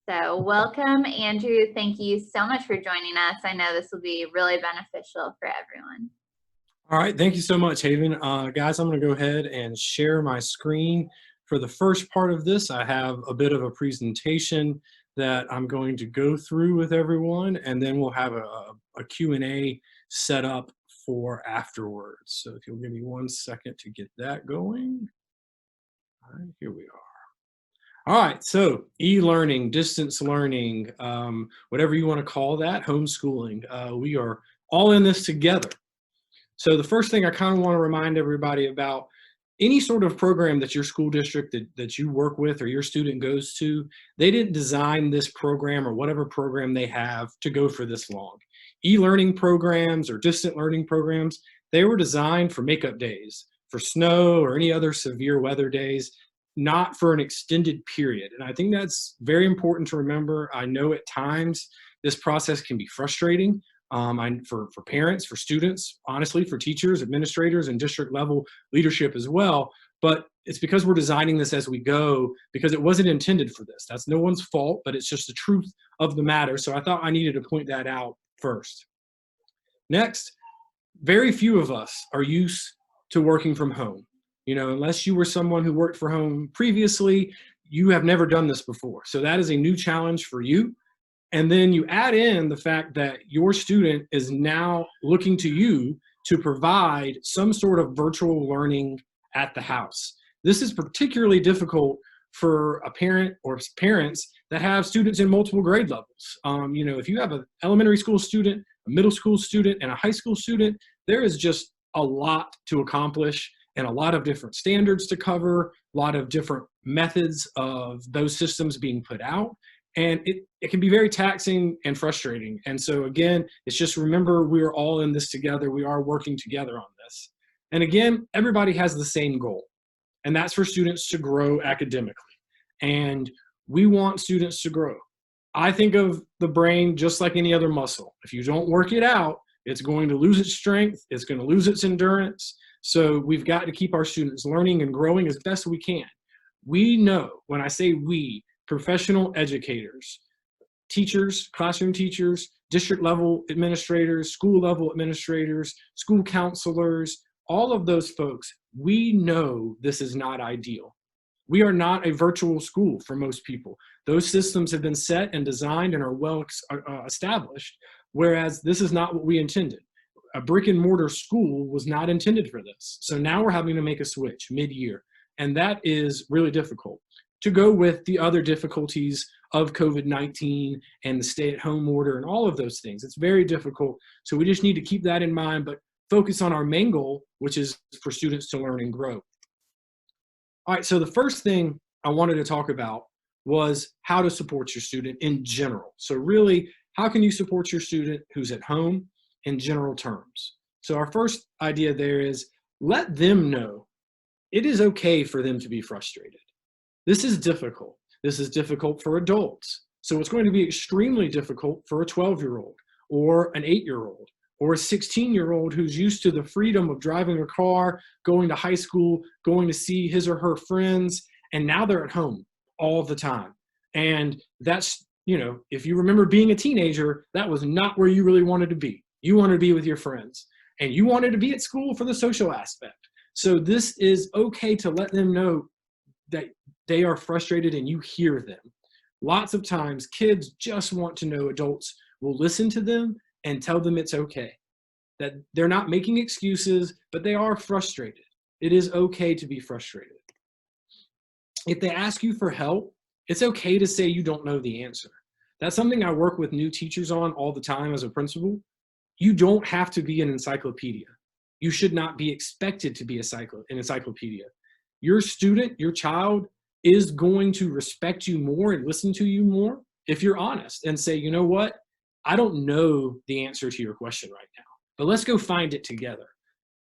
So welcome, Andrew. Thank you so much for joining us. I know this will be really beneficial for everyone. All right, thank you so much, Haven. Guys, I'm going to go ahead and share my screen. For the first part of this, I have a bit of a presentation that I'm going to go through with everyone, and then we'll have a Q&A set up for afterwards. So if you'll give me 1 second to get that going. All right, here we are. All right, so e-learning, distance learning, whatever you want to call that, homeschooling. We are all in this together. So the first thing I kind of want to remind everybody about, any sort of program that your school district that you work with or your student goes to, they didn't design this program or whatever program they have to go for this long. E-learning programs or distant learning programs, they were designed for makeup days, for snow or any other severe weather days, not for an extended period. And I think that's very important to remember. I know at times this process can be frustrating. For parents, for students, honestly, for teachers, administrators, and district level leadership as well. But it's because we're designing this as we go, because it wasn't intended for this. That's no one's fault, but it's just the truth of the matter. So I thought I needed to point that out first. Next, very few of us are used to working from home. You know, unless you were someone who worked from home previously, you have never done this before. So that is a new challenge for you. And then you add in the fact that your student is now looking to you to provide some sort of virtual learning at the house. This is particularly difficult for a parent or parents that have students in multiple grade levels. You know, if you have an elementary school student, a middle school student, and a high school student, there is just a lot to accomplish and a lot of different standards to cover, a lot of different methods of those systems being put out. And it can be very taxing and frustrating. And so again, it's just remember, we're all in this together. We are working together on this. And again, everybody has the same goal, and that's for students to grow academically. And we want students to grow. I think of the brain just like any other muscle. If you don't work it out, it's going to lose its strength. It's going to lose its endurance. So we've got to keep our students learning and growing as best we can. We know, when I say we, professional educators, teachers, classroom teachers, district level administrators, school level administrators, school counselors, all of those folks, we know this is not ideal. We are not a virtual school for most people. Those systems have been set and designed and are well established, whereas this is not what we intended. A brick and mortar school was not intended for this. So now we're having to make a switch mid-year, and that is really difficult, to go with the other difficulties of COVID-19 and the stay-at-home order and all of those things. It's very difficult. So we just need to keep that in mind, but focus on our main goal, which is for students to learn and grow. All right, so the first thing I wanted to talk about was how to support your student in general. So really, how can you support your student who's at home in general terms? So our first idea there is, let them know it is okay for them to be frustrated. This is difficult. This is difficult for adults. So it's going to be extremely difficult for a 12-year-old or an 8-year-old or a 16-year-old who's used to the freedom of driving a car, going to high school, going to see his or her friends, and now they're at home all the time. And that's, you know, if you remember being a teenager, that was not where you really wanted to be. You wanted to be with your friends, and you wanted to be at school for the social aspect. So this is okay to let them know that they are frustrated and you hear them. Lots of times kids just want to know adults will listen to them and tell them it's okay, that they're not making excuses, but they are frustrated. It is okay to be frustrated. If they ask you for help, it's okay to say you don't know the answer. That's something I work with new teachers on all the time as a principal. You don't have to be an encyclopedia. You should not be expected to be an encyclopedia. Your student, your child, is going to respect you more and listen to you more if you're honest and say, you know what, I don't know the answer to your question right now, but let's go find it together.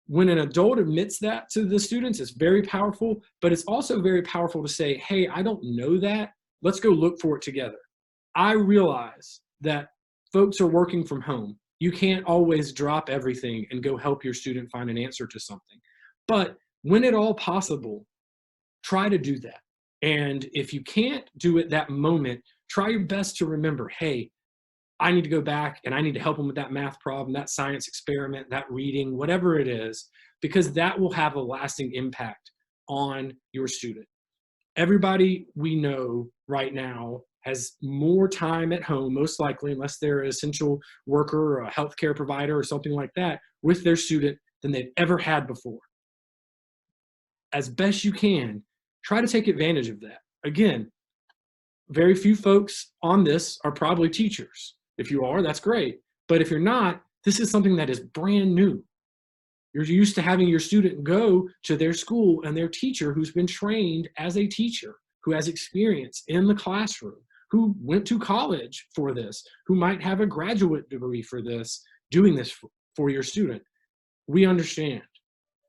When an adult admits that to the students, it's very powerful, but it's also very powerful to say, hey, I don't know that. Let's go look for it together. I realize that folks are working from home. You can't always drop everything and go help your student find an answer to something. But when at all possible, try to do that. And if you can't do it that moment, try your best to remember, hey, I need to go back and I need to help them with that math problem, that science experiment, that reading, whatever it is, because that will have a lasting impact on your student. Everybody we know right now has more time at home, most likely, unless they're an essential worker or a healthcare provider or something like that, with their student than they've ever had before. As best you can, try to take advantage of that. Again, very few folks on this are probably teachers. If you are, that's great. But if you're not, this is something that is brand new. You're used to having your student go to their school and their teacher who's been trained as a teacher, who has experience in the classroom, who went to college for this, who might have a graduate degree for this, doing this for your student. We understand.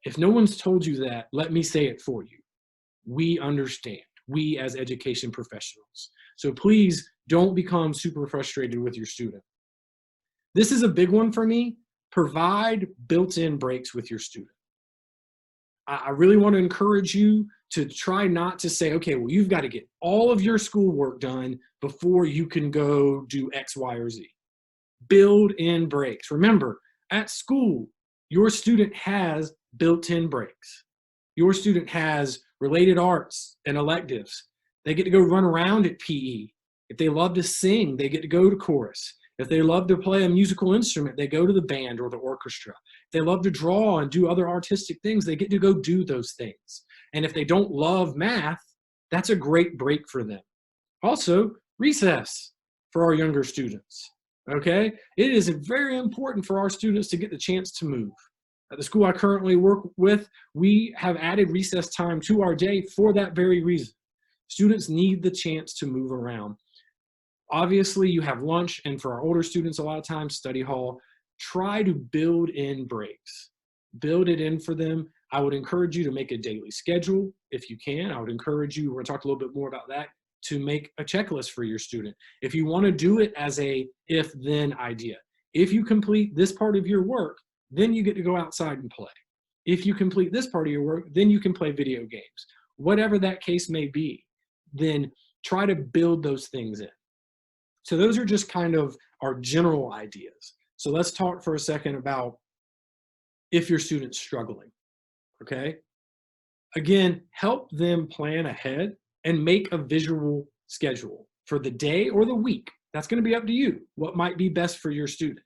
If no one's told you that, let me say it for you. We understand. We as education professionals. So please don't become super frustrated with your student. This is a big one for me. Provide built-in breaks with your student. I really want to encourage you to try not to say, okay, well, you've got to get all of your schoolwork done before you can go do X, Y, or Z. Build in breaks. Remember, at school, your student has built-in breaks. Your student has related arts and electives. They get to go run around at PE. If they love to sing, they get to go to chorus. If they love to play a musical instrument, they go to the band or the orchestra. If they love to draw and do other artistic things, they get to go do those things. And if they don't love math, that's a great break for them. Also, recess for our younger students, okay? It is very important for our students to get the chance to move. At the school I currently work with, we have added recess time to our day for that very reason. Students need the chance to move around. Obviously, you have lunch, and for our older students, a lot of times, study hall. Try to build in breaks. Build it in for them. I would encourage you to make a daily schedule if you can. I would encourage you, we're going to talk a little bit more about that, to make a checklist for your student. If you want to do it as a if-then idea. If you complete this part of your work, then you get to go outside and play. If you complete this part of your work, then you can play video games. Whatever that case may be, then try to build those things in. So those are just kind of our general ideas. So let's talk for a second about if your student's struggling, okay? Again, help them plan ahead and make a visual schedule for the day or the week. That's going to be up to you, what might be best for your student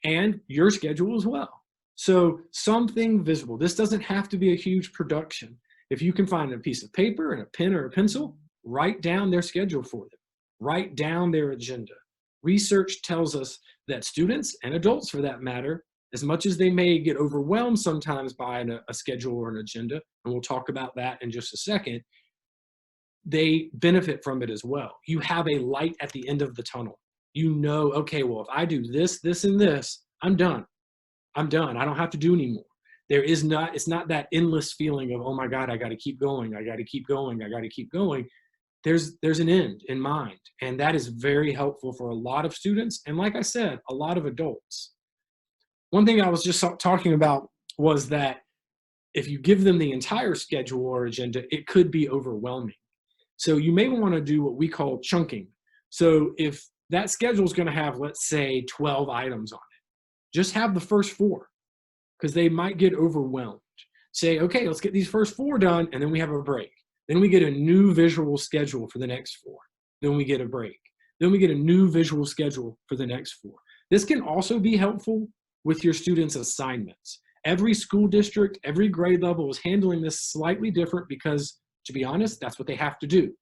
and your schedule as well. So something visible. This doesn't have to be a huge production. If you can find a piece of paper and a pen or a pencil, write down their schedule for them. Write down their agenda. Research tells us that students, and adults for that matter, as much as they may get overwhelmed sometimes by a schedule or an agenda, and we'll talk about that in just a second, they benefit from it as well. You have a light at the end of the tunnel. You know, okay, well, if I do this, this, and this, I'm done. I'm done. I don't have to do anymore. It's not that endless feeling of, oh my God, I got to keep going. I got to keep going. I got to keep going. There's an end in mind. And that is very helpful for a lot of students. And like I said, a lot of adults. One thing I was just talking about was that if you give them the entire schedule or agenda, it could be overwhelming. So you may want to do what we call chunking. So if that schedule is going to have, let's say, 12 items on it, just have the first 4 because they might get overwhelmed. Say, okay, let's get these first 4 done, and then we have a break. Then we get a new visual schedule for the next 4. Then we get a break. Then we get a new visual schedule for the next 4. This can also be helpful with your students' assignments. Every school district, every grade level is handling this slightly different because, to be honest, that's what they have to do.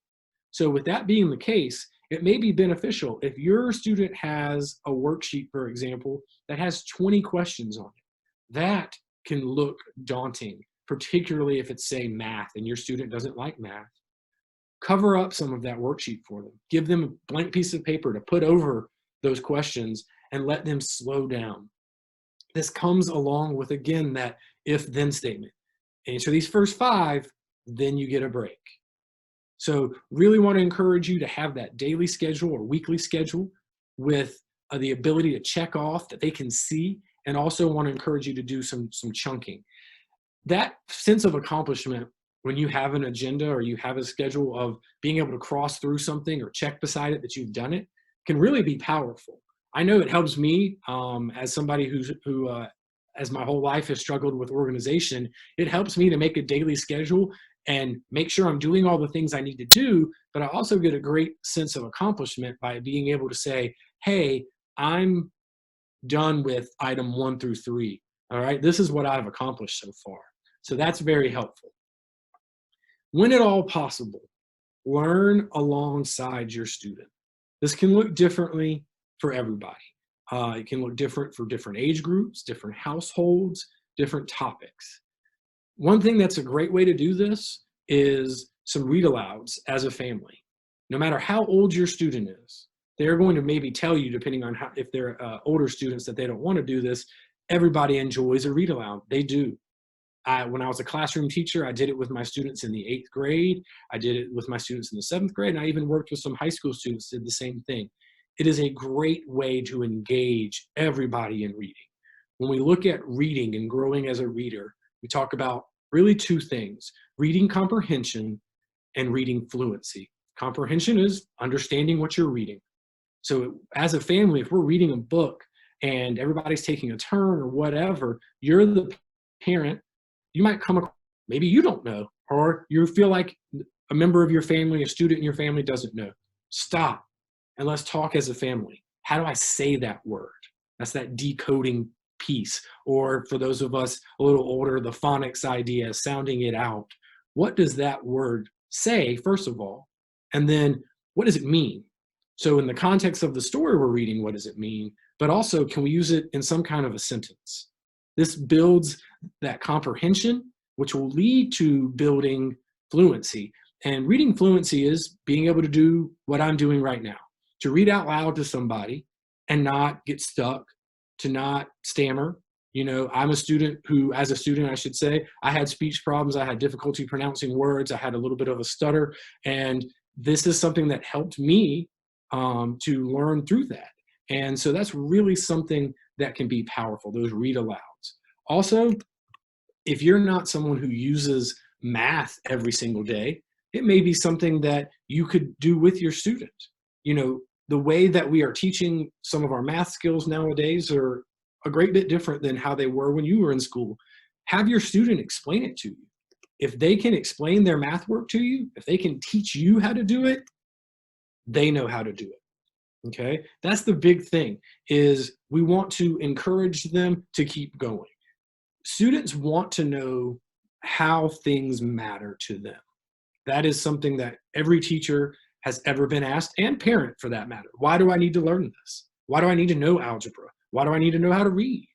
So with that being the case, it may be beneficial if your student has a worksheet, for example, that has 20 questions on it. That can look daunting, particularly if it's, say, math and your student doesn't like math. Cover up some of that worksheet for them. Give them a blank piece of paper to put over those questions and let them slow down. This comes along with, again, that if-then statement. Answer these first 5, then you get a break. So really want to encourage you to have that daily schedule or weekly schedule with the ability to check off that they can see, and also want to encourage you to do some chunking. That sense of accomplishment when you have an agenda or you have a schedule of being able to cross through something or check beside it that you've done it, can really be powerful. I know it helps me as somebody who as my whole life has struggled with organization. It helps me to make a daily schedule and make sure I'm doing all the things I need to do, but I also get a great sense of accomplishment by being able to say, hey, I'm done with item 1 through 3. All right, this is what I've accomplished so far. So that's very helpful. When at all possible, learn alongside your student. This can look differently for everybody. It can look different for different age groups, different households, different topics. One thing that's a great way to do this is some read alouds as a family. No matter how old your student is, they're going to maybe tell you, depending on if they're older students, that they don't want to do this. Everybody enjoys a read aloud. They do. When I was a classroom teacher, I did it with my students in the 8th grade. I did it with my students in the 7th grade. And I even worked with some high school students, did the same thing. It is a great way to engage everybody in reading. When we look at reading and growing as a reader, we talk about really 2 things: reading comprehension and reading fluency. Comprehension is understanding what you're reading. So as a family, if we're reading a book and everybody's taking a turn or whatever, you're the parent. You might come across, maybe you don't know, or you feel like a member of your family, a student in your family doesn't know. Stop and let's talk as a family. How do I say that word? That's that decoding piece. Or for those of us a little older, the phonics idea, sounding it out. What does that word say, first of all? And then what does it mean? So in the context of the story we're reading, what does it mean? But also, can we use it in some kind of a sentence? This builds that comprehension, which will lead to building fluency. And reading fluency is being able to do what I'm doing right now, to read out loud to somebody and not get stuck, to not stammer. You know, I'm a student who, as a student, I should say, I had speech problems. I had difficulty pronouncing words. I had a little bit of a stutter. And this is something that helped me to learn through that. And so that's really something that can be powerful, those read alouds. Also, if you're not someone who uses math every single day, it may be something that you could do with your student. You know, the way that we are teaching some of our math skills nowadays are a great bit different than how they were when you were in school. Have your student explain it to you. If they can explain their math work to you, if they can teach you how to do it, they know how to do it. Okay, that's the big thing, is we want to encourage them to keep going. Students want to know how things matter to them. That is something that every teacher has ever been asked, and parent for that matter. Why do I need to learn this? Why do I need to know algebra? Why do I need to know how to read?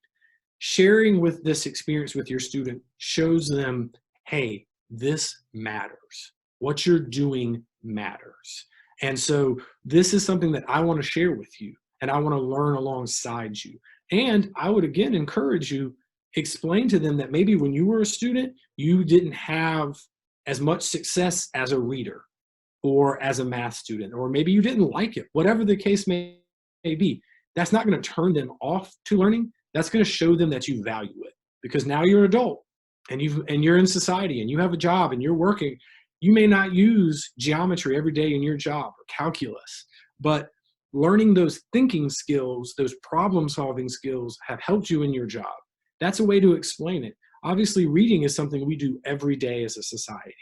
Sharing with this experience with your student shows them, hey, this matters. What you're doing matters. And so this is something that I want to share with you, and I want to learn alongside you. And I would, again, encourage you, explain to them that maybe when you were a student, you didn't have as much success as a reader or as a math student, or maybe you didn't like it, whatever the case may be. That's not going to turn them off to learning. That's going to show them that you value it, because now you're an adult and you're in society and you have a job and you're working. You may not use geometry every day in your job or calculus, but learning those thinking skills, those problem-solving skills have helped you in your job. That's a way to explain it. Obviously, reading is something we do every day as a society.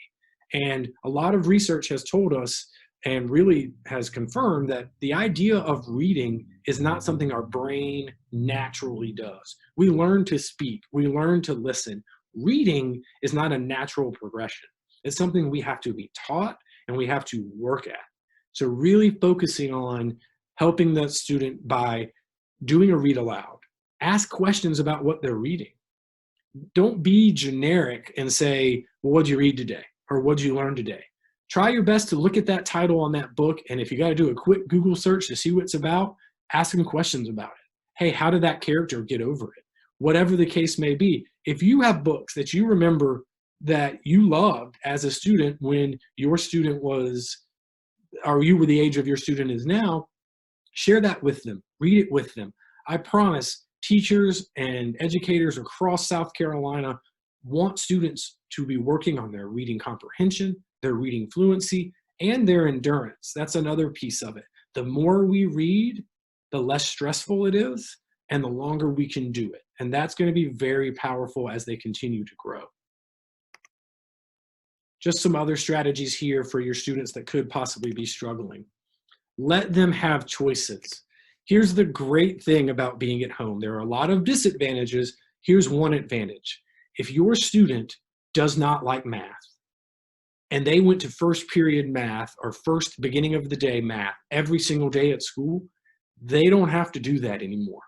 And a lot of research has told us and really has confirmed that the idea of reading is not something our brain naturally does. We learn to speak. We learn to listen. Reading is not a natural progression. It's something we have to be taught and we have to work at. So really focusing on helping the student by doing a read aloud. Ask questions about what they're reading. Don't be generic and say, well, what'd you read today? Or what'd you learn today? Try your best to look at that title on that book, and if you got to do a quick Google search to see what it's about, ask them questions about it. Hey, how did that character get over it? Whatever the case may be. If you have books that you remember that you loved as a student when your student was, or you were the age of your student is now, share that with them. Read it with them. I promise teachers and educators across South Carolina want students to be working on their reading comprehension, their reading fluency, and their endurance. That's another piece of it. The more we read, the less stressful it is, and the longer we can do it. And that's going to be very powerful as they continue to grow. Just some other strategies here for your students that could possibly be struggling. Let them have choices. Here's the great thing about being at home. There are a lot of disadvantages. Here's one advantage. If your student does not like math, and they went to first period math or first beginning of the day math every single day at school, they don't have to do that anymore.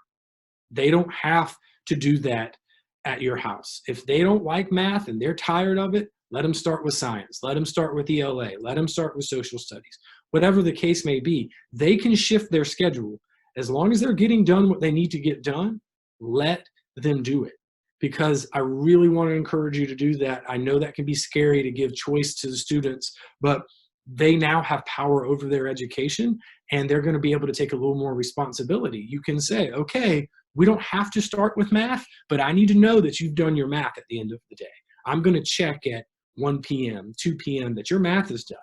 They don't have to do that at your house. If they don't like math and they're tired of it, let them start with science. Let them start with ELA. Let them start with social studies. Whatever the case may be, they can shift their schedule. As long as they're getting done what they need to get done, let them do it. Because I really want to encourage you to do that. I know that can be scary to give choice to the students, but they now have power over their education, and they're going to be able to take a little more responsibility. You can say, okay, we don't have to start with math, but I need to know that you've done your math at the end of the day. I'm going to check at 1 p.m., 2 p.m. that your math is done,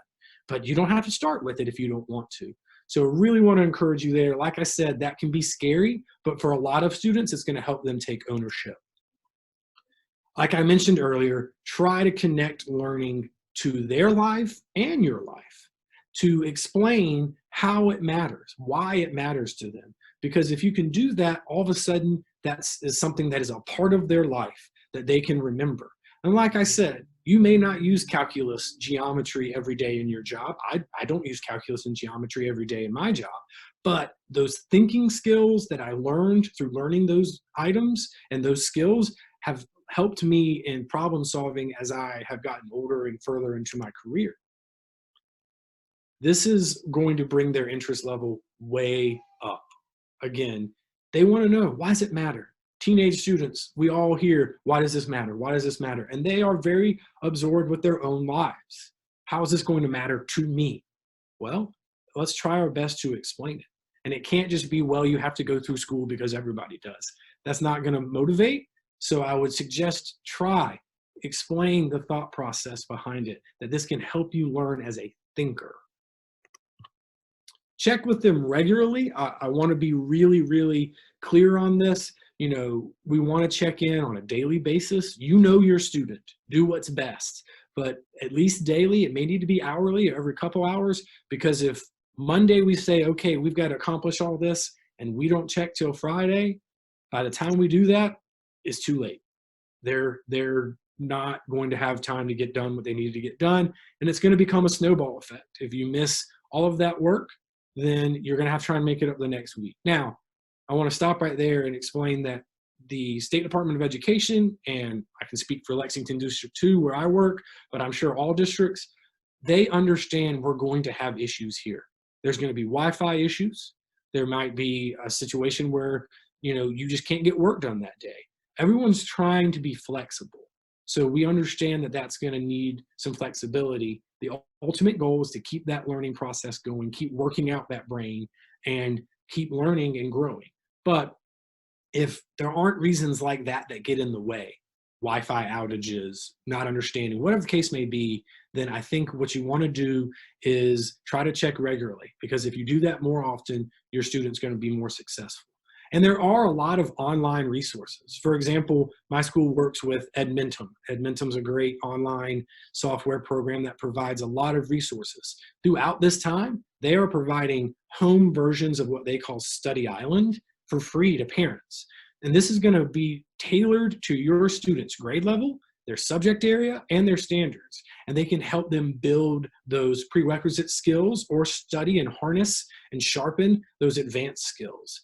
but you don't have to start with it if you don't want to. So I really want to encourage you there. Like I said, that can be scary, but for a lot of students, it's going to help them take ownership. Like I mentioned earlier, try to connect learning to their life and your life to explain how it matters, why it matters to them. Because if you can do that, all of a sudden, that is something that is a part of their life that they can remember. And like I said, you may not use calculus, geometry every day in your job. I don't use calculus and geometry every day in my job, but those thinking skills that I learned through learning those items and those skills have helped me in problem solving as I have gotten older and further into my career. This is going to bring their interest level way up. Again, they want to know, why does it matter? Teenage students, we all hear, why does this matter? Why does this matter? And they are very absorbed with their own lives. How is this going to matter to me? Well, let's try our best to explain it. And it can't just be, well, you have to go through school because everybody does. That's not going to motivate. So I would suggest explain the thought process behind it, that this can help you learn as a thinker. Check with them regularly. I want to be really, really clear on this. You know, we want to check in on a daily basis. You know your student. Do what's best. But at least daily, it may need to be hourly or every couple hours, because if Monday we say, okay, we've got to accomplish all this, and we don't check till Friday, by the time we do that, it's too late. They're not going to have time to get done what they need to get done, and it's going to become a snowball effect. If you miss all of that work, then you're going to have to try and make it up the next week. Now, I want to stop right there and explain that the State Department of Education, and I can speak for Lexington District 2 where I work, but I'm sure all districts, they understand we're going to have issues here. There's going to be Wi-Fi issues. There might be a situation where, you know, you just can't get work done that day. Everyone's trying to be flexible. So we understand that that's going to need some flexibility. The ultimate goal is to keep that learning process going, keep working out that brain, and keep learning and growing. But if there aren't reasons like that that get in the way, Wi-Fi outages, not understanding, whatever the case may be, then I think what you want to do is try to check regularly, because if you do that more often, your student's going to be more successful. And there are a lot of online resources. For example, my school works with Edmentum. Edmentum's a great online software program that provides a lot of resources. Throughout this time, they are providing home versions of what they call Study Island for free to parents. And this is going to be tailored to your students' grade level, their subject area, and their standards. And they can help them build those prerequisite skills or study and harness and sharpen those advanced skills.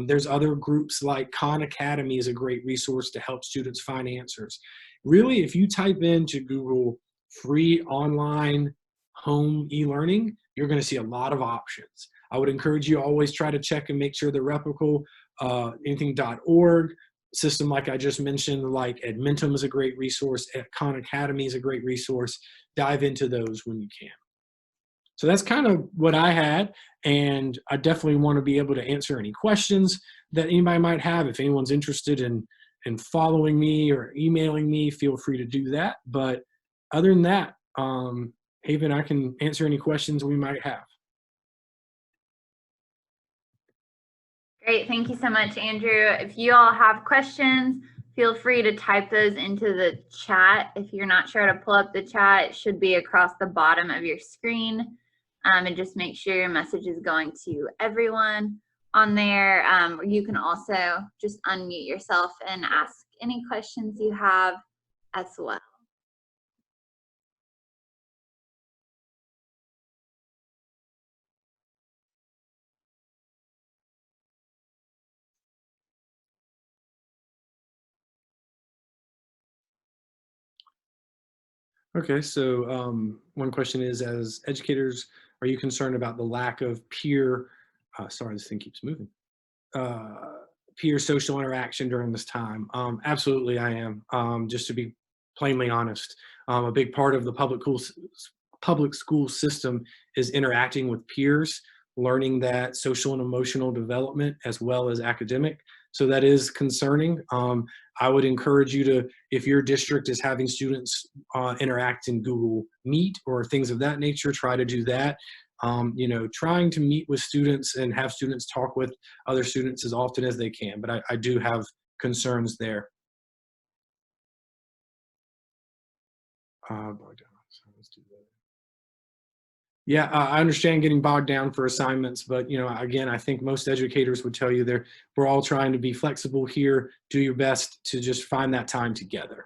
There's other groups like Khan Academy is a great resource to help students find answers. Really, if you type into Google free online home e-learning, you're going to see a lot of options. I would encourage you to always try to check and make sure they're replicable. Anything.org, system like I just mentioned, like Edmentum is a great resource. Khan Academy is a great resource. Dive into those when you can. So that's kind of what I had, and I definitely want to be able to answer any questions that anybody might have. If anyone's interested in in following me or emailing me, feel free to do that. But other than that, Haven, I can answer any questions we might have. Great. Thank you so much, Andrew. If you all have questions, feel free to type those into the chat. If you're not sure how to pull up the chat, it should be across the bottom of your screen. And just make sure your message is going to everyone on there. You can also just unmute yourself and ask any questions you have as well. Okay, so one question is, as educators, are you concerned about the lack of peer, sorry, this thing keeps moving, peer social interaction during this time? Absolutely, I am. Just to be plainly honest, a big part of the public school system is interacting with peers, learning that social and emotional development as well as academic. So that is concerning. I would encourage you to, if your district is having students interact in Google Meet or things of that nature, try to do that. Trying to meet with students and have students talk with other students as often as they can, but I do have concerns there. Let's do that. Yeah, I understand getting bogged down for assignments, but again, I think most educators would tell you we're all trying to be flexible here. Do your best to just find that time together.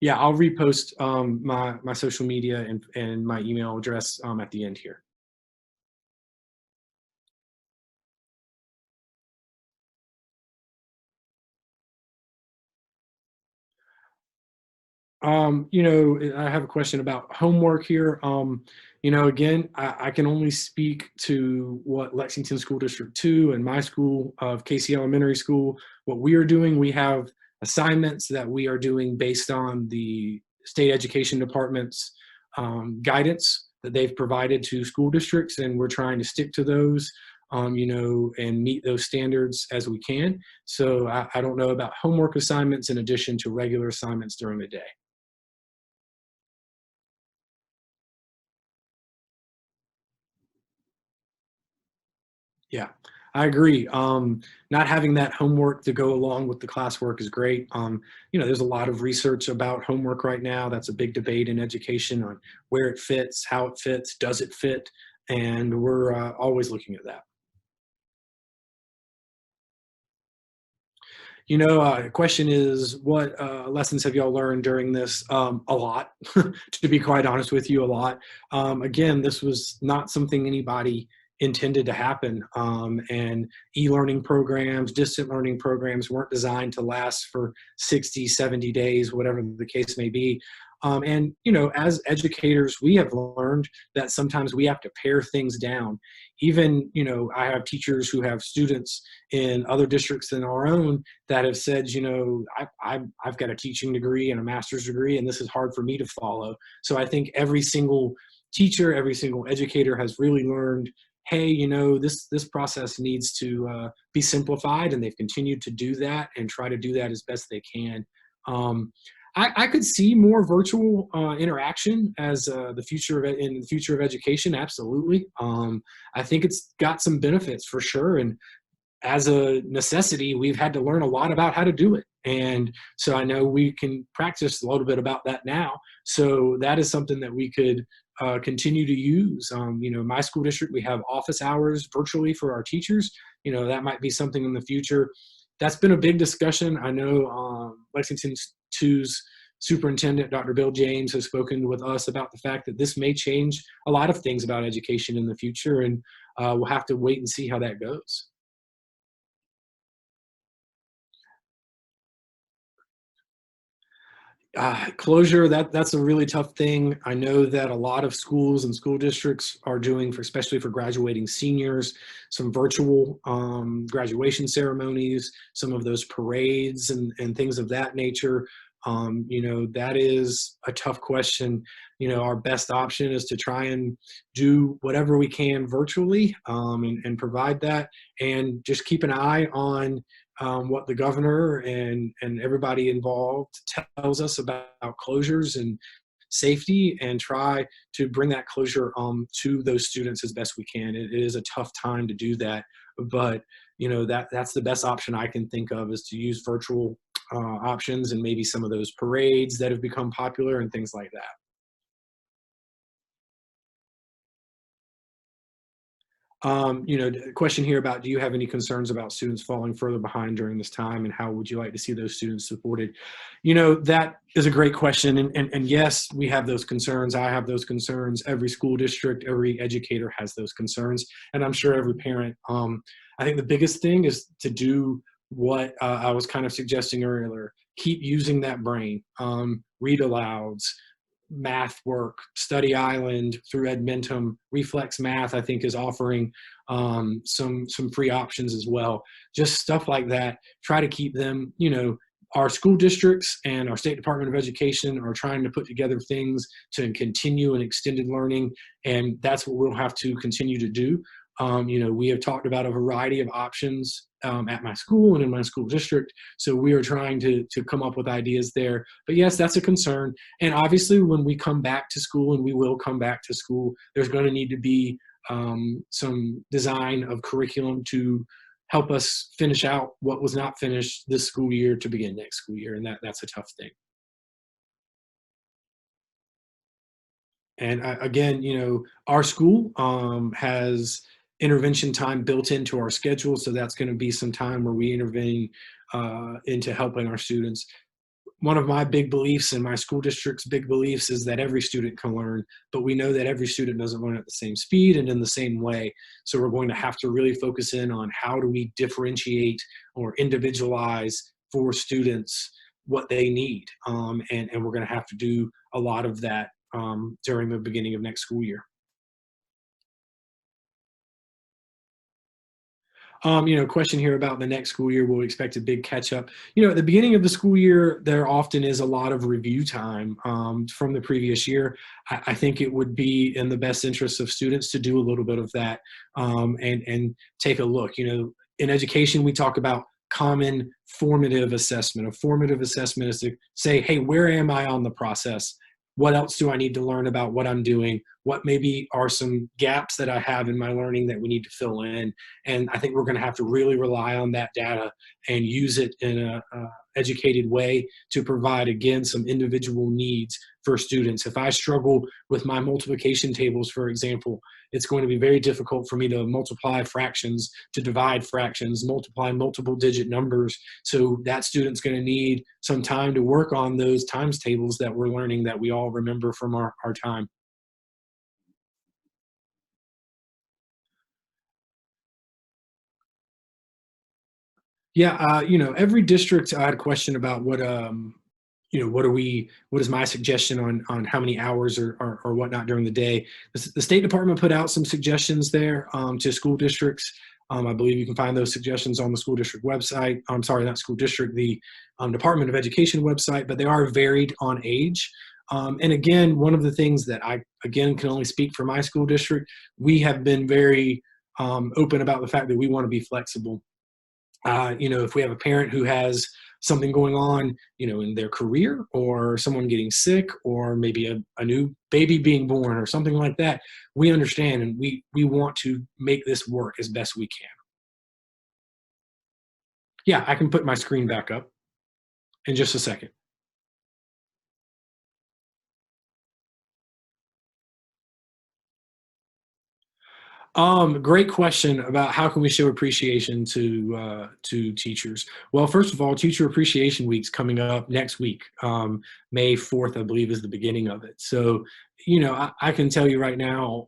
Yeah, I'll repost my social media and my email address at the end here. I have a question about homework here. Again, I can only speak to what Lexington School District 2 and my school of Casey Elementary School, what we are doing. We have assignments that we are doing based on the state education department's guidance that they've provided to school districts, and we're trying to stick to those. And meet those standards as we can. So I don't know about homework assignments in addition to regular assignments during the day. Yeah, I agree. Not having that homework to go along with the classwork is great. There's a lot of research about homework right now. That's a big debate in education on where it fits, how it fits, does it fit? And we're always looking at that. The question is, what lessons have y'all learned during this? A lot, to be quite honest with you, a lot. Again, this was not something anybody intended to happen. And e-learning programs, distant learning programs weren't designed to last for 60, 70 days, whatever the case may be. As educators, we have learned that sometimes we have to pare things down. Even, I have teachers who have students in other districts than our own that have said, I've got a teaching degree and a master's degree, and this is hard for me to follow. So I think every single teacher, every single educator has really learned, hey, this process needs to be simplified, and they've continued to do that and try to do that as best they can. I could see more virtual interaction as in the future of education. Absolutely. I think it's got some benefits for sure. And as a necessity, we've had to learn a lot about how to do it. And so I know we can practice a little bit about that now. So that is something that we could continue to use. My school district, we have office hours virtually for our teachers. That might be something in the future. That's been a big discussion. I know Lexington 2's superintendent, Dr. Bill James, has spoken with us about the fact that this may change a lot of things about education in the future, and we'll have to wait and see how that goes. Closure, that's a really tough thing. I know that a lot of schools and school districts are doing, especially for graduating seniors, some virtual graduation ceremonies, some of those parades and things of that nature. That is a tough question. Our best option is to try and do whatever we can virtually and provide that, and just keep an eye on what the governor and everybody involved tells us about closures and safety, and try to bring that closure to those students as best we can. It is a tough time to do that, but that's the best option I can think of, is to use virtual options and maybe some of those parades that have become popular and things like that. Question here about, do you have any concerns about students falling further behind during this time, and how would you like to see those students supported? That is a great question. And yes, we have those concerns. I have those concerns. Every school district, every educator has those concerns. And I'm sure every parent. I think the biggest thing is to do what I was kind of suggesting earlier. Keep using that brain. Read alouds, math work, Study Island through Edmentum, Reflex Math, I think, is offering some free options as well. Just stuff like that. Try to keep them, our school districts and our State Department of Education are trying to put together things to continue an extended learning, and that's what we'll have to continue to do. We have talked about a variety of options at my school and in my school district. So we are trying to come up with ideas there. But yes, that's a concern. And obviously, when we come back to school, and we will come back to school, there's going to need to be some design of curriculum to help us finish out what was not finished this school year to begin next school year. And that's a tough thing. And again, our school has intervention time built into our schedule. So that's going to be some time where we intervene into helping our students. One of my big beliefs and my school district's big beliefs is that every student can learn, but we know that every student doesn't learn at the same speed and in the same way. So we're going to have to really focus in on how do we differentiate or individualize for students what they need. And we're going to have to do a lot of that during the beginning of next school year. Question here about the next school year. Will we expect a big catch up? At the beginning of the school year, there often is a lot of review time from the previous year. I think it would be in the best interest of students to do a little bit of that and take a look. In education, we talk about common formative assessment. A formative assessment is to say, hey, where am I on the process? What else do I need to learn about what I'm doing? What maybe are some gaps that I have in my learning that we need to fill in? And I think we're going to have to really rely on that data and use it in a educated way to provide, again, some individual needs for students. If I struggle with my multiplication tables, for example, it's going to be very difficult for me to multiply fractions, to divide fractions, multiply multiple digit numbers. So that student's going to need some time to work on those times tables that we're learning, that we all remember from our time. Yeah, every district, I had a question about what is my suggestion on how many hours or whatnot during the day. The State Department put out some suggestions there to school districts. I believe you can find those suggestions on the school district website. I'm sorry, not school district, the Department of Education website, but they are varied on age. And again, one of the things that I, again, can only speak for my school district, we have been very open about the fact that we want to be flexible. If we have a parent who has something going on, in their career, or someone getting sick, or maybe a new baby being born or something like that, we understand, and we want to make this work as best we can. Yeah, I can put my screen back up in just a second. Great question about how can we show appreciation to teachers. Well, first of all, Teacher Appreciation Week's coming up next week. May 4th, I believe, is the beginning of it. So, I can tell you right now,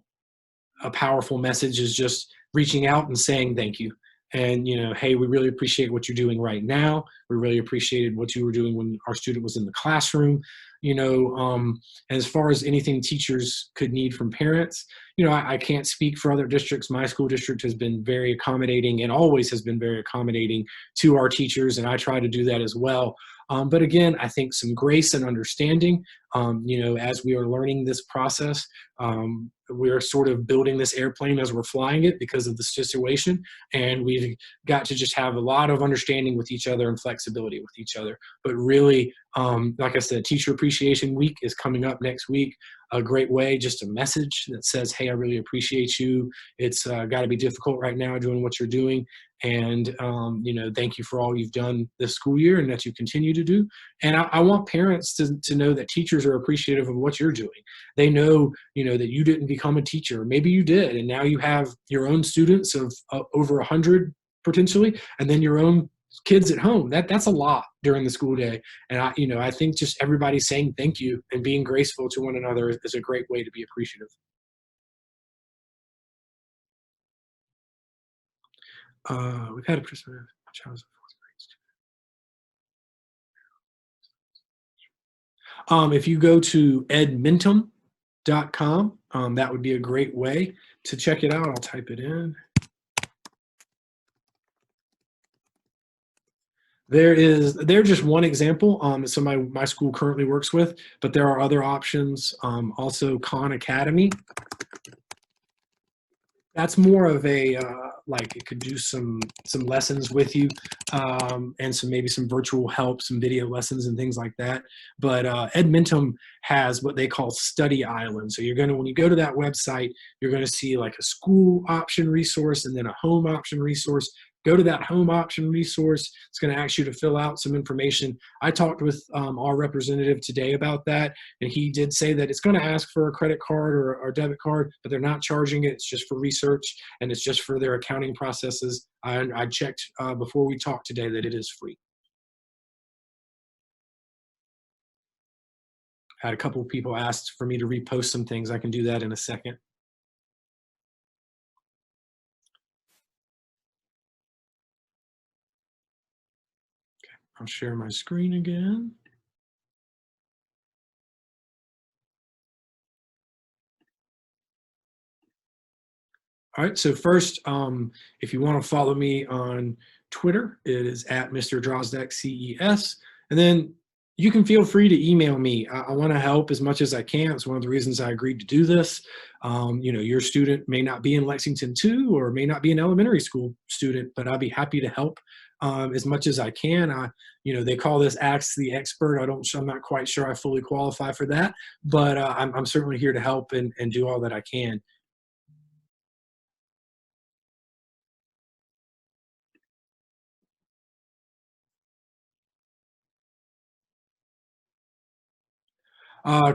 a powerful message is just reaching out and saying thank you. And, hey, we really appreciate what you're doing right now. We really appreciated what you were doing when our student was in the classroom. As far as anything teachers could need from parents, I can't speak for other districts. My school district has been very accommodating and always has been very accommodating to our teachers, and I try to do that as well. But again, I think some grace and understanding, as we are learning this process, we are sort of building this airplane as we're flying it because of the situation. And we've got to just have a lot of understanding with each other and flexibility with each other. But really, like I said, Teacher Appreciation Week is coming up next week. A great way, just a message that says, hey, I really appreciate you. It's got to be difficult right now doing what you're doing. And, thank you for all you've done this school year and that you continue to do. And I want parents to know that teachers are appreciative of what you're doing. They know, that you didn't become a teacher. Maybe you did. And now you have your own students of over 100 potentially, and then your own kids at home. That's a lot during the school day. And I think just everybody saying thank you and being graceful to one another is a great way to be appreciative. We've had a person. If you go to edmentum.com, that would be a great way to check it out. I'll type it in. They're just one example. So my school currently works with, but there are other options. Also Khan Academy. That's more of a like it could do some lessons with you, and maybe some virtual help, some video lessons and things like that. But Edmentum has what they call study islands. So when you go to that website, you're gonna see like a school option resource and then a home option resource. Go to that home option resource. It's going to ask you to fill out some information. I talked with our representative today about that, and he did say that it's going to ask for a credit card or debit card, but they're not charging it. It's just for research, and it's just for their accounting processes. I checked before we talked today that it is free. I had a couple of people asked for me to repost some things. I can do that in a second. I'll share my screen again. All right, so first, if you want to follow me on Twitter, it is at Mr. Drozdak CES. And then you can feel free to email me. I want to help as much as I can. It's one of the reasons I agreed to do this. Your student may not be in Lexington 2 or may not be an elementary school student, but I'll be happy to help as much as I can. They call this Ask the Expert. I'm not quite sure I fully qualify for that, but I'm certainly here to help and do all that I can.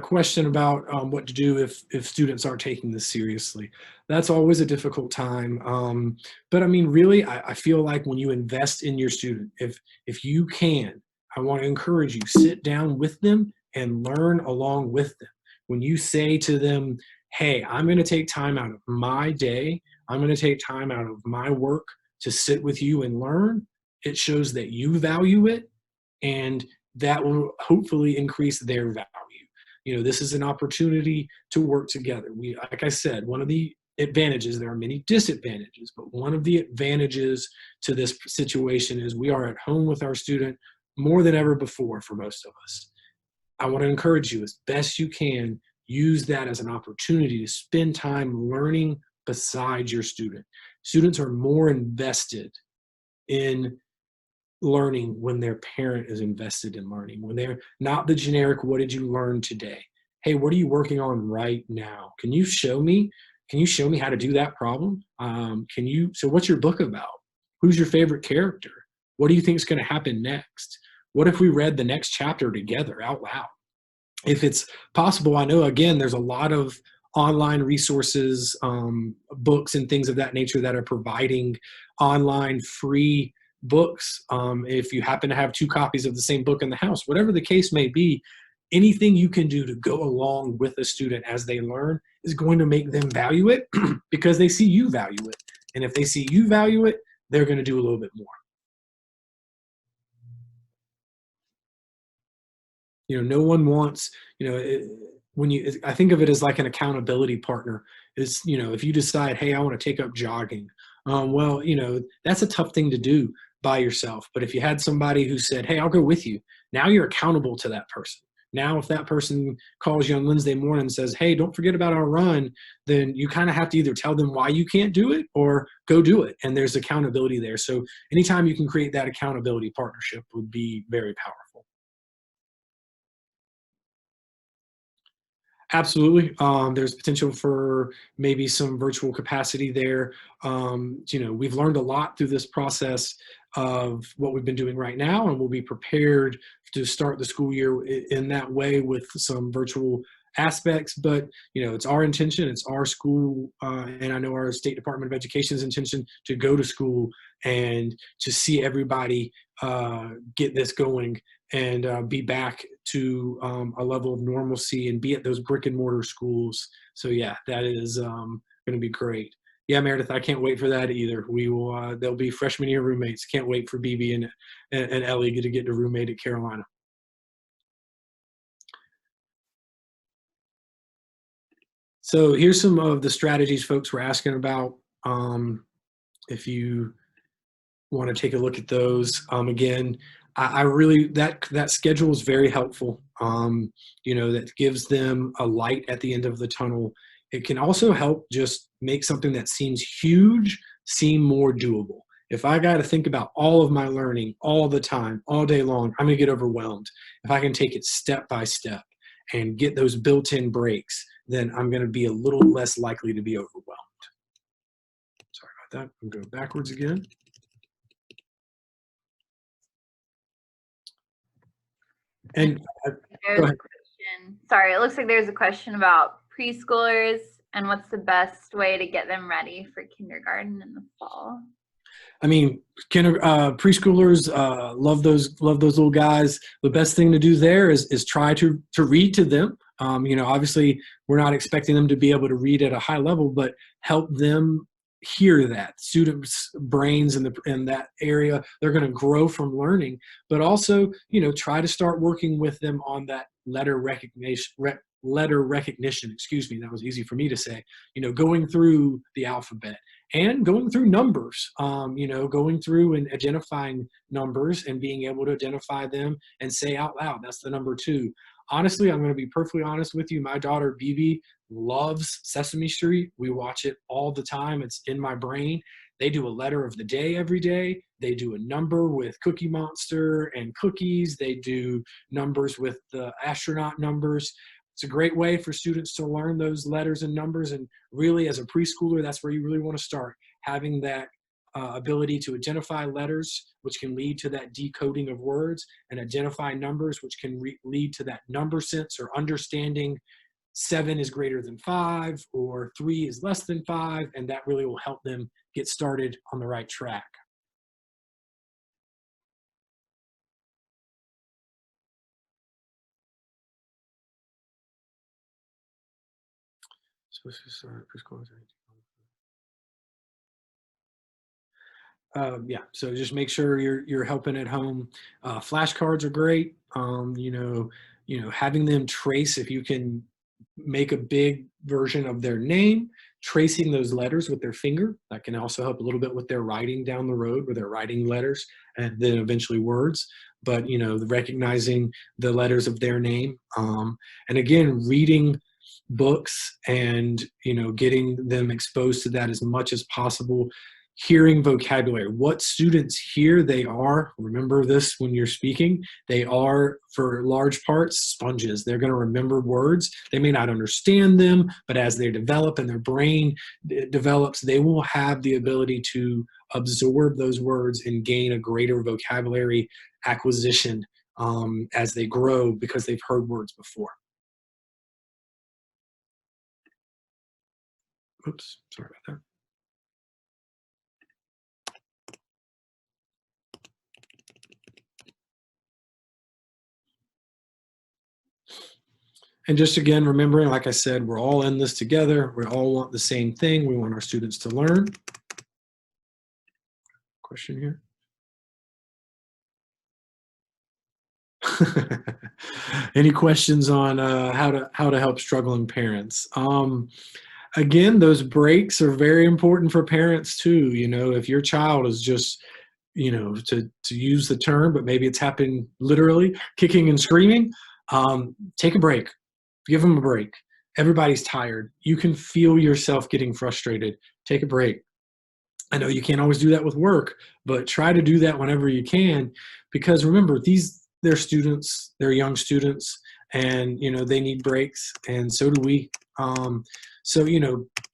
Question about what to do if students aren't taking this seriously. That's always a difficult time. But I mean, really, I feel like when you invest in your student, if you can, I want to encourage you, sit down with them and learn along with them. When you say to them, hey, I'm going to take time out of my day, I'm going to take time out of my work to sit with you and learn, it shows that you value it, and that will hopefully increase their value. This is an opportunity to work together. Like I said, one of the advantages, there are many disadvantages, but one of the advantages to this situation is we are at home with our student more than ever before for most of us. I want to encourage you, as best you can, use that as an opportunity to spend time learning beside your student. Students are more invested in learning when their parent is invested in learning, when they're not the generic, what did you learn today? Hey, what are you working on right now? Can you show me how to do that problem? So what's your book about? Who's your favorite character? What do you think is going to happen next? What if we read the next chapter together out loud? If it's possible, I know, again, there's a lot of online resources, books and things of that nature that are providing online free books. If you happen to have 2 copies of the same book in the house, whatever the case may be, anything you can do to go along with a student as they learn is going to make them value it because they see you value it. And if they see you value it, they're going to do a little bit more. No one wants, I think of it as like an accountability partner. Is, if you decide, hey, I want to take up jogging, well, that's a tough thing to do by yourself. But if you had somebody who said, hey, I'll go with you, Now you're accountable to that person. Now, if that person calls you on Wednesday morning and says, hey, don't forget about our run, then you kind of have to either tell them why you can't do it or go do it. And there's accountability there. So anytime you can create that accountability partnership would be very powerful. Absolutely. There's potential for maybe some virtual capacity there. We've learned a lot through this process of what we've been doing right now, and we'll be prepared to start the school year in that way with some virtual aspects. But, it's our intention, it's our school, and I know our State Department of Education's intention to go to school and to see everybody get this going and be back to a level of normalcy and be at those brick and mortar schools. So yeah, that is going to be great. Yeah, Meredith, I can't wait for that either. We will. They'll be freshman year roommates. Can't wait for BB and Ellie to get to roommate at Carolina. So here's some of the strategies folks were asking about. If you want to take a look at those, again, I really, that schedule is very helpful. That gives them a light at the end of the tunnel. It can also help just make something that seems huge seem more doable. If I got to think about all of my learning all the time, all day long, I'm going to get overwhelmed. If I can take it step by step and get those built-in breaks, then I'm going to be a little less likely to be overwhelmed. Sorry about that. I'm going to go backwards again. And go ahead. Sorry, it looks like there's a question about preschoolers and what's the best way to get them ready for kindergarten in the fall. I mean, preschoolers love those little guys. The best thing to do there is try to read to them. Obviously, we're not expecting them to be able to read at a high level, but help them hear that. Students' brains in that area, they're going to grow from learning, but also, try to start working with them on that letter recognition. Excuse me, that was easy for me to say. Going through the alphabet and going through numbers. Going through and identifying numbers and being able to identify them and say out loud, that's the number 2. Honestly, I'm going to be perfectly honest with you. My daughter, BB, loves Sesame Street. We watch it all the time. It's in my brain. They do a letter of the day every day. They do a number with Cookie Monster and cookies. They do numbers with the astronaut numbers. It's a great way for students to learn those letters and numbers. And really, as a preschooler, that's where you really want to start, having that ability to identify letters, which can lead to that decoding of words, and identify numbers, which can lead to that number sense or understanding 7 is greater than 5 or 3 is less than 5, and that really will help them get started on the right track. Yeah, so just make sure you're helping at home. Flashcards are great. Having them trace, if you can make a big version of their name, tracing those letters with their finger, that can also help a little bit with their writing down the road, where they're writing letters and then eventually words. But recognizing the letters of their name, and again, reading books and getting them exposed to that as much as possible. Hearing vocabulary, what students hear, they are, remember this when you're speaking, they are, for large parts, sponges. They're going to remember words. They may not understand them, but as they develop and their brain develops, they will have the ability to absorb those words and gain a greater vocabulary acquisition as they grow, because they've heard words before. Oops, sorry about that. And just again, remembering, like I said, we're all in this together. We all want the same thing. We want our students to learn. Question here. Any questions on how to help struggling parents? Again, those breaks are very important for parents too. If your child is just to use the term, but maybe it's happening literally, kicking and screaming, take a break. Give them a break. Everybody's tired. You can feel yourself getting frustrated. Take a break. I know you can't always do that with work, but try to do that whenever you can, because remember, they're students, they're young students, and they need breaks, and so do we. So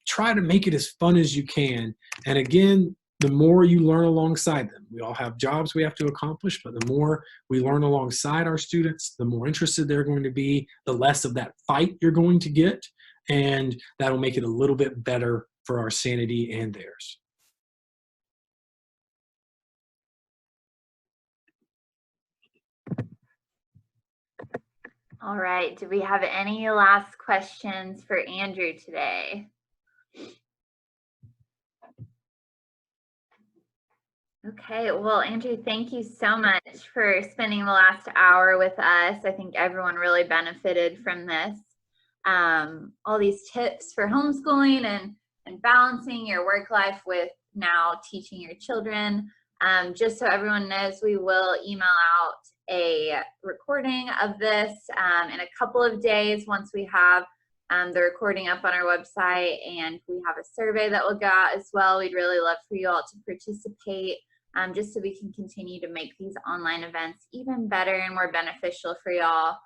try to make it as fun as you can. And again, the more you learn alongside them, we all have jobs we have to accomplish, but the more we learn alongside our students, the more interested they're going to be, the less of that fight you're going to get, and that'll make it a little bit better for our sanity and theirs. All right, do we have any last questions for Andrew today? Okay, well, Andrew, thank you so much for spending the last hour with us. I think everyone really benefited from this. All these tips for homeschooling and balancing your work life with now teaching your children. Just so everyone knows, we will email out a recording of this in a couple of days once we have the recording up on our website, and we have a survey that will go out as well. We'd really love for you all to participate, just so we can continue to make these online events even better and more beneficial for y'all.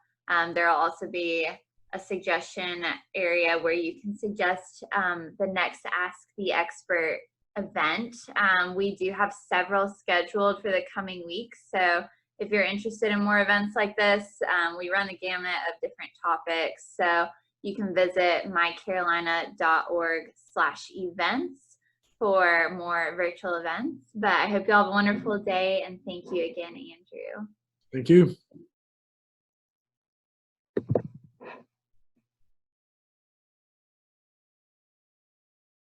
There will also be a suggestion area where you can suggest the next Ask the Expert event. We do have several scheduled for the coming weeks, so if you're interested in more events like this, we run the gamut of different topics. So you can visit mycarolina.org/events for more virtual events. But I hope you all have a wonderful day, and thank you again, Andrew. Thank you.